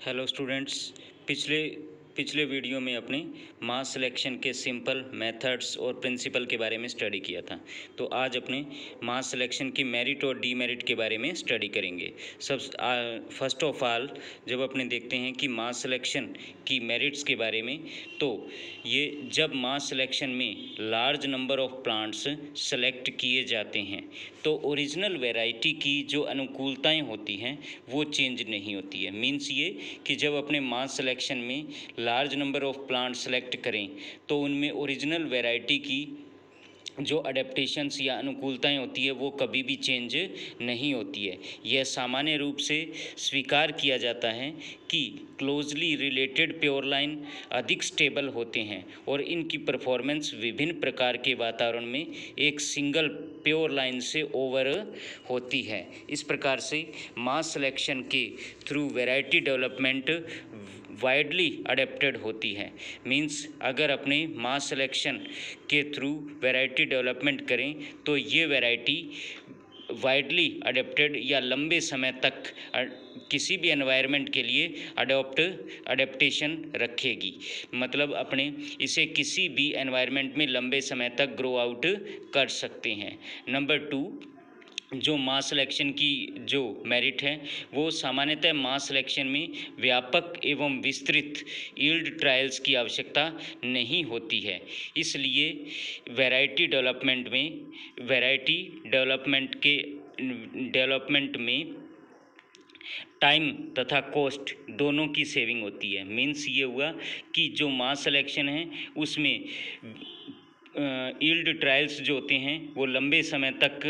Hello students. पिछले पिछले video में अपने मास सिलेक्शन के सिंपल मेथड्स और प्रिंसिपल के बारे में स्टडी किया था। तो आज अपने मास सिलेक्शन की मेरिट और डीमेरिट के बारे में स्टडी करेंगे। फर्स्ट ऑफ ऑल जब अपने देखते हैं कि मास सिलेक्शन की मेरिट्स के बारे में, तो ये जब मास सिलेक्शन में large number of plants select किए जाते हैं तो ओरिजिनल वैरायटी की जो अनुकूलताएं होती हैं वो चेंज नहीं होती है। मीन्स ये कि जब अपने मास सिलेक्शन में large number of plant select करें तो उनमें ओरिजिनल वैरायटी की जो अडेप्टेशंस या अनुकूलताएं होती है वो कभी भी चेंज नहीं होती है। यह सामान्य रूप से स्वीकार किया जाता है कि क्लोजली रिलेटेड प्योर लाइन अधिक स्टेबल होते हैं और इनकी परफॉर्मेंस विभिन्न प्रकार के वातावरण में एक सिंगल प्योर लाइन से ओवर होती है। इस प्रकार से मास सिलेक्शन के through variety development widely adapted होती है। मीन्स अगर अपने मास सिलेक्शन के थ्रू वैरायटी डेवलपमेंट करें तो ये वैरायटी वाइडली अडेप्टेड या लंबे समय तक किसी भी एनवायरनमेंट के लिए अडेप्टेशन रखेगी। मतलब अपने इसे किसी भी एनवायरनमेंट में लंबे समय तक ग्रो आउट कर सकते हैं। नंबर 2, जो मास सिलेक्शन की जो मेरिट है वो सामान्यतः मास सिलेक्शन में व्यापक एवं विस्तृत यील्ड ट्रायल्स की आवश्यकता नहीं होती है। इसलिए वैरायटी डेवलपमेंट में टाइम तथा कॉस्ट दोनों की सेविंग होती है। मीन्स ये हुआ कि जो मास सिलेक्शन है उसमें यील्ड ट्रायल्स जो होते हैं वो लंबे समय तक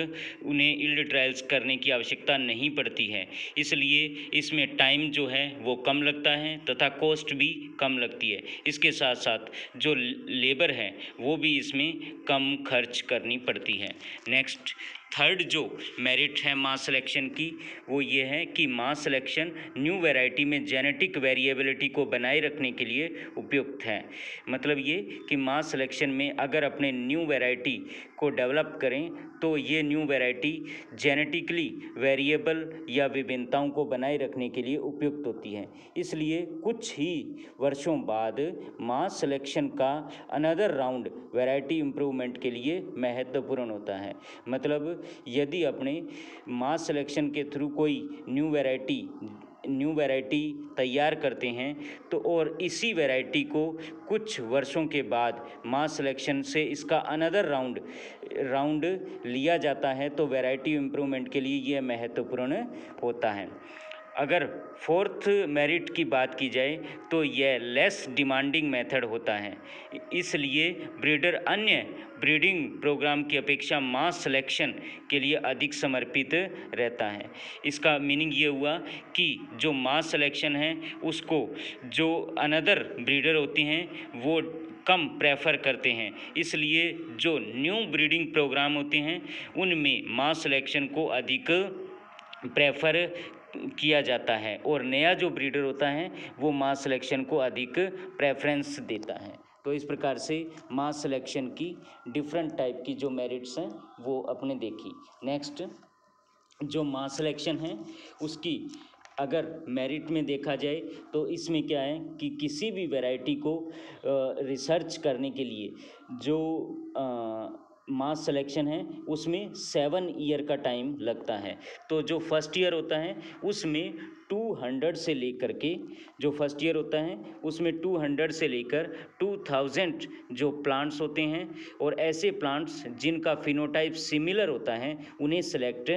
उन्हें यील्ड ट्रायल्स करने की आवश्यकता नहीं पड़ती है। इसलिए इसमें टाइम जो है वो कम लगता है तथा कॉस्ट भी कम लगती है। इसके साथ साथ जो लेबर है वो भी इसमें कम खर्च करनी पड़ती है। नेक्स्ट, थर्ड जो मेरिट है मास सिलेक्शन की वो ये है कि मास सिलेक्शन न्यू वैरायटी में जेनेटिक वेरिएबिलिटी को बनाए रखने के लिए उपयुक्त है। मतलब ये कि मास सिलेक्शन में अगर अपने न्यू वैरायटी को डेवलप करें तो ये न्यू वैरायटी जेनेटिकली वेरिएबल या विभिन्नताओं को बनाए रखने के लिए उपयुक्त होती है। इसलिए कुछ ही वर्षों बाद मास सिलेक्शन का अनदर राउंड वैरायटी इम्प्रूवमेंट के लिए महत्वपूर्ण होता है। मतलब यदि अपने मास सिलेक्शन के थ्रू कोई न्यू वैरायटी तैयार करते हैं तो और इसी वैरायटी को कुछ वर्षों के बाद मास सिलेक्शन से इसका अनदर राउंड लिया जाता है तो वैरायटी इम्प्रूवमेंट के लिए यह महत्वपूर्ण होता है। अगर फोर्थ मेरिट की बात की जाए तो यह लेस डिमांडिंग मेथड होता है। इसलिए ब्रीडर अन्य ब्रीडिंग प्रोग्राम की अपेक्षा मास सिलेक्शन के लिए अधिक समर्पित रहता है। इसका मीनिंग ये हुआ कि जो मास सिलेक्शन है उसको जो अनदर ब्रीडर होते हैं वो कम प्रेफर करते हैं। इसलिए जो न्यू ब्रीडिंग प्रोग्राम होते हैं उनमें मास सिलेक्शन को अधिक प्रेफर किया जाता है और नया जो ब्रीडर होता है वो मास सिलेक्शन को अधिक प्रेफरेंस देता है। तो इस प्रकार से मास सिलेक्शन की डिफरेंट टाइप की जो मेरिट्स हैं वो अपने देखी। नेक्स्ट, जो मास सिलेक्शन है उसकी अगर मेरिट में देखा जाए तो इसमें क्या है कि किसी भी वैरायटी को रिसर्च करने के लिए जो मास सिलेक्शन है उसमें 7 ईयर का टाइम लगता है। तो जो फर्स्ट ईयर होता है उसमें 200 से लेकर के जो फर्स्ट ईयर होता है उसमें 200 से लेकर 2000 जो प्लांट्स होते हैं और ऐसे प्लांट्स जिनका फिनोटाइप सिमिलर होता है उन्हें सेलेक्ट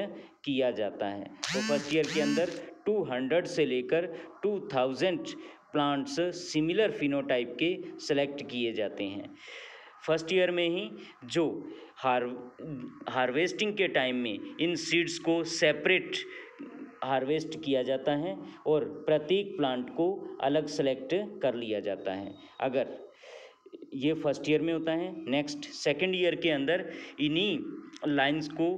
किया जाता है। तो फर्स्ट ईयर के अंदर 200 से लेकर 2000 प्लांट्स सिमिलर फिनोटाइप के सेलेक्ट किए जाते हैं। फर्स्ट ईयर में ही जो हार्वेस्टिंग के टाइम में इन सीड्स को सेपरेट हार्वेस्ट किया जाता है और प्रत्येक प्लांट को अलग सेलेक्ट कर लिया जाता है। अगर ये फर्स्ट ईयर में होता है। नेक्स्ट, सेकंड ईयर के अंदर इन्हीं लाइंस को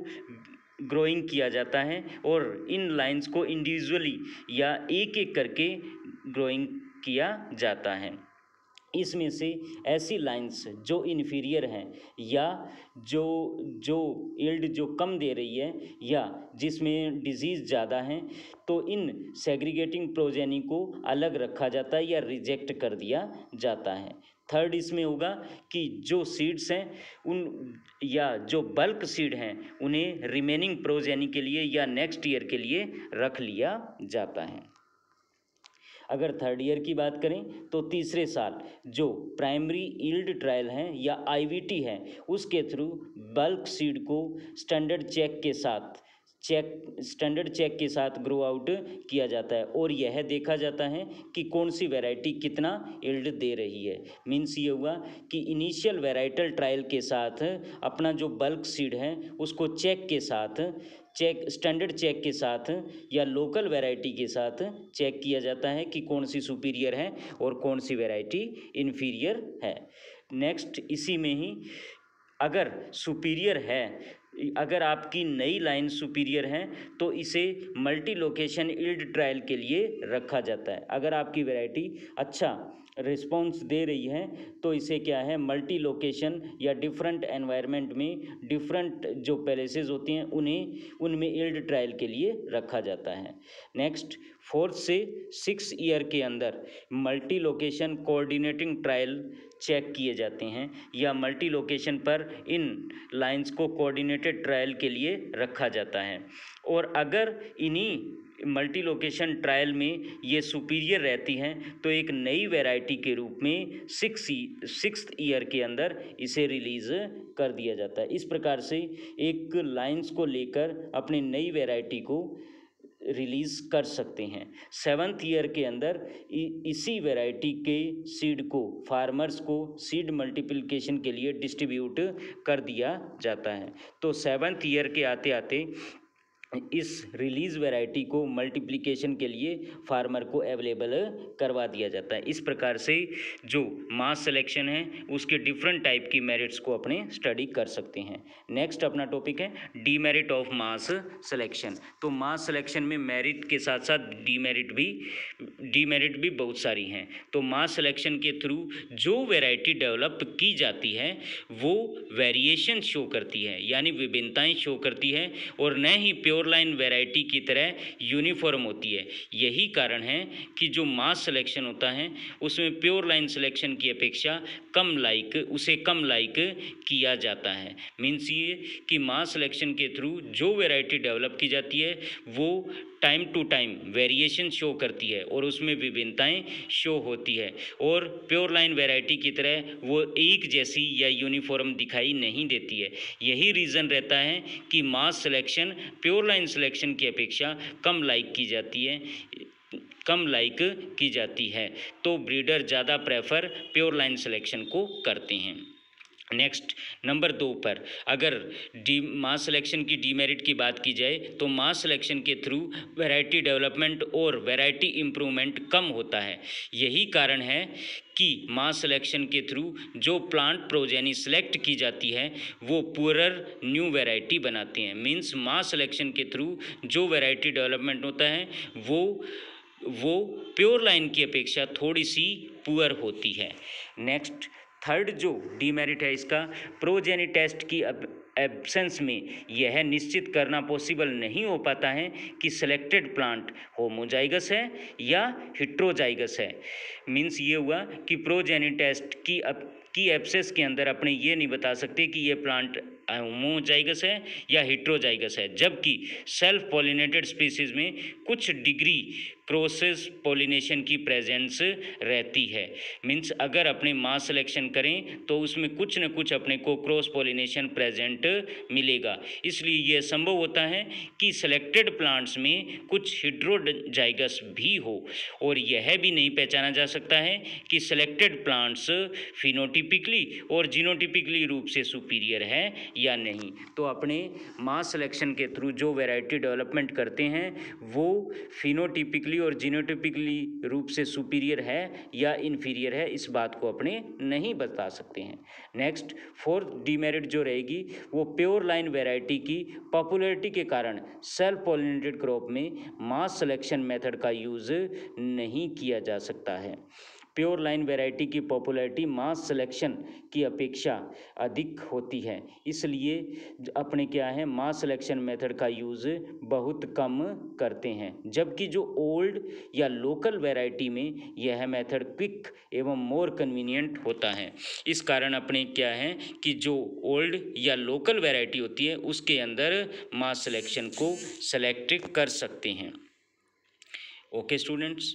ग्रोइंग किया जाता है और इन लाइंस को इंडिविजुअली या एक एक करके ग्रोइंग किया जाता है। इसमें से ऐसी लाइंस जो इन्फीरियर हैं या जो जो यील्ड जो कम दे रही है या जिसमें डिजीज़ ज़्यादा हैं, तो इन सेग्रीगेटिंग प्रोजेनी को अलग रखा जाता है या रिजेक्ट कर दिया जाता है। थर्ड इसमें होगा कि जो सीड्स हैं उन या जो बल्क सीड हैं उन्हें रिमेनिंग प्रोजेनी के लिए या नेक्स्ट ईयर के लिए रख लिया जाता है। अगर थर्ड ईयर की बात करें तो तीसरे साल जो प्राइमरी यील्ड ट्रायल हैं या आईवीटी है उसके थ्रू बल्क सीड को स्टैंडर्ड चेक के साथ ग्रो आउट किया जाता है और यह देखा जाता है कि कौन सी वैरायटी कितना यील्ड दे रही है। मीन्स ये हुआ कि इनिशियल वैराइटल ट्रायल के साथ अपना जो बल्क सीड है उसको स्टैंडर्ड चेक के साथ या लोकल वैरायटी के साथ चेक किया जाता है कि कौन सी सुपीरियर है और कौन सी वैरायटी इन्फीरियर है। नेक्स्ट इसी में ही अगर सुपीरियर है, अगर आपकी नई लाइन सुपीरियर है तो इसे मल्टी लोकेशन यील्ड ट्रायल के लिए रखा जाता है। अगर आपकी वैरायटी अच्छा रिस्पॉन्स दे रही है तो इसे क्या है मल्टी लोकेशन या डिफरेंट एनवायरनमेंट में डिफरेंट जो पैलेसेस होती हैं उनमें यील्ड ट्रायल के लिए रखा जाता है। नेक्स्ट 4 से 6 ईयर के अंदर multi location coordinating trial check किए जाते हैं या मल्टी लोकेशन पर इन लाइंस को कोऑर्डिनेटेड ट्रायल के लिए रखा जाता है। और अगर इन्हीं मल्टी लोकेशन ट्रायल में ये सुपीरियर रहती हैं तो एक नई वैरायटी के रूप में 6th ईयर के अंदर इसे रिलीज़ कर दिया जाता है। इस प्रकार से एक लाइंस को लेकर अपनी नई वैरायटी को रिलीज़ कर सकते हैं। 7th ईयर के अंदर इसी वैरायटी के सीड को फार्मर्स को सीड मल्टीप्लिकेशन के लिए डिस्ट्रीब्यूट कर दिया जाता है। तो 7th ईयर के आते आते इस रिलीज़ वैरायटी को मल्टीप्लिकेशन के लिए फार्मर को अवेलेबल करवा दिया जाता है। इस प्रकार से जो मास सिलेक्शन है उसके डिफरेंट टाइप की मेरिट्स को अपने स्टडी कर सकते हैं। नेक्स्ट अपना टॉपिक है डीमेरिट ऑफ मास सिलेक्शन। तो मास सिलेक्शन में मेरिट के साथ साथ डीमेरिट भी बहुत सारी हैं। तो मास सिलेक्शन के थ्रू जो वैरायटी डेवलप की जाती है वो वेरिएशन शो करती है यानी विभिन्नताएं शो करती है और न ही प्योर लाइन वैरायटी की तरह यूनिफॉर्म होती है। यही कारण है कि जो मास सिलेक्शन होता है उसमें प्योर लाइन सिलेक्शन की अपेक्षा उसे कम लाइक किया जाता है। मीन्स ये कि मास सिलेक्शन के थ्रू जो वैरायटी डेवलप की जाती है वो time to time variation show करती है और उसमें विभिन्नताएं शो होती है और प्योर लाइन वैरायटी की तरह वो एक जैसी या यूनिफॉर्म दिखाई नहीं देती है। यही रीज़न रहता है कि mass selection pure line selection की अपेक्षा कम लाइक की जाती है। तो ब्रीडर ज़्यादा प्रेफर प्योर लाइन सिलेक्शन को करते हैं। नेक्स्ट नंबर 2 पर अगर मास सिलेक्शन की डीमेरिट की बात की जाए तो मास सिलेक्शन के थ्रू वैरायटी डेवलपमेंट और वैरायटी इम्प्रूवमेंट कम होता है। यही कारण है कि मास सिलेक्शन के थ्रू जो प्लांट प्रोजेनी सिलेक्ट की जाती है वो पुअरर न्यू वैरायटी बनाते हैं। मीन्स मास सिलेक्शन के थ्रू जो वैरायटी डेवलपमेंट होता है वो प्योर लाइन की अपेक्षा थोड़ी सी पुअर होती है। नेक्स्ट थर्ड जो डीमेरिट है इसका प्रोजेनी टेस्ट की एब्सेंस में यह निश्चित करना पॉसिबल नहीं हो पाता है कि सिलेक्टेड प्लांट होमोजाइगस है या हेट्रोजाइगस है। मीन्स ये हुआ कि प्रोजेनी टेस्ट की एब्सेंस के अंदर अपने ये नहीं बता सकते कि ये प्लांट होमोजाइगस है या हेट्रोजाइगस है, जबकि सेल्फ पॉलिनेटेड स्पीसीज में कुछ डिग्री क्रॉसेस पॉलिनेशन की प्रेजेंस रहती है। मीन्स अगर अपने मास सिलेक्शन करें तो उसमें कुछ न कुछ अपने को क्रॉस पॉलिनेशन प्रेजेंट मिलेगा। इसलिए यह संभव होता है कि सिलेक्टेड प्लांट्स में कुछ हेट्रोजाइगस भी हो और यह भी नहीं पहचाना जा सकता है कि सिलेक्टेड प्लांट्स फिनोटिपिकली और जीनोटिपिकली रूप से सुपीरियर है या नहीं। तो अपने मास सिलेक्शन के थ्रू जो वैरायटी डेवलपमेंट करते हैं वो फिनोटिपिकली और जीनोटिपिकली रूप से सुपीरियर है या इन्फीरियर है, इस बात को अपने नहीं बता सकते हैं। नेक्स्ट 4th डीमेरिट जो रहेगी वो प्योर लाइन वैरायटी की पॉपुलैरिटी के कारण सेल्फ पॉलिनेटेड क्रॉप में मास सिलेक्शन मेथड का यूज़ नहीं किया जा सकता है। प्योर लाइन वैरायटी की पॉपुलैरिटी मास सिलेक्शन की अपेक्षा अधिक होती है, इसलिए अपने क्या है मास सिलेक्शन मेथड का यूज़ बहुत कम करते हैं, जबकि जो ओल्ड या लोकल वैरायटी में यह मेथड क्विक एवं मोर कन्वीनियंट होता है। इस कारण अपने क्या है कि जो ओल्ड या लोकल वैरायटी होती है उसके अंदर मास सिलेक्शन को सेलेक्ट कर सकते हैं। Okay students.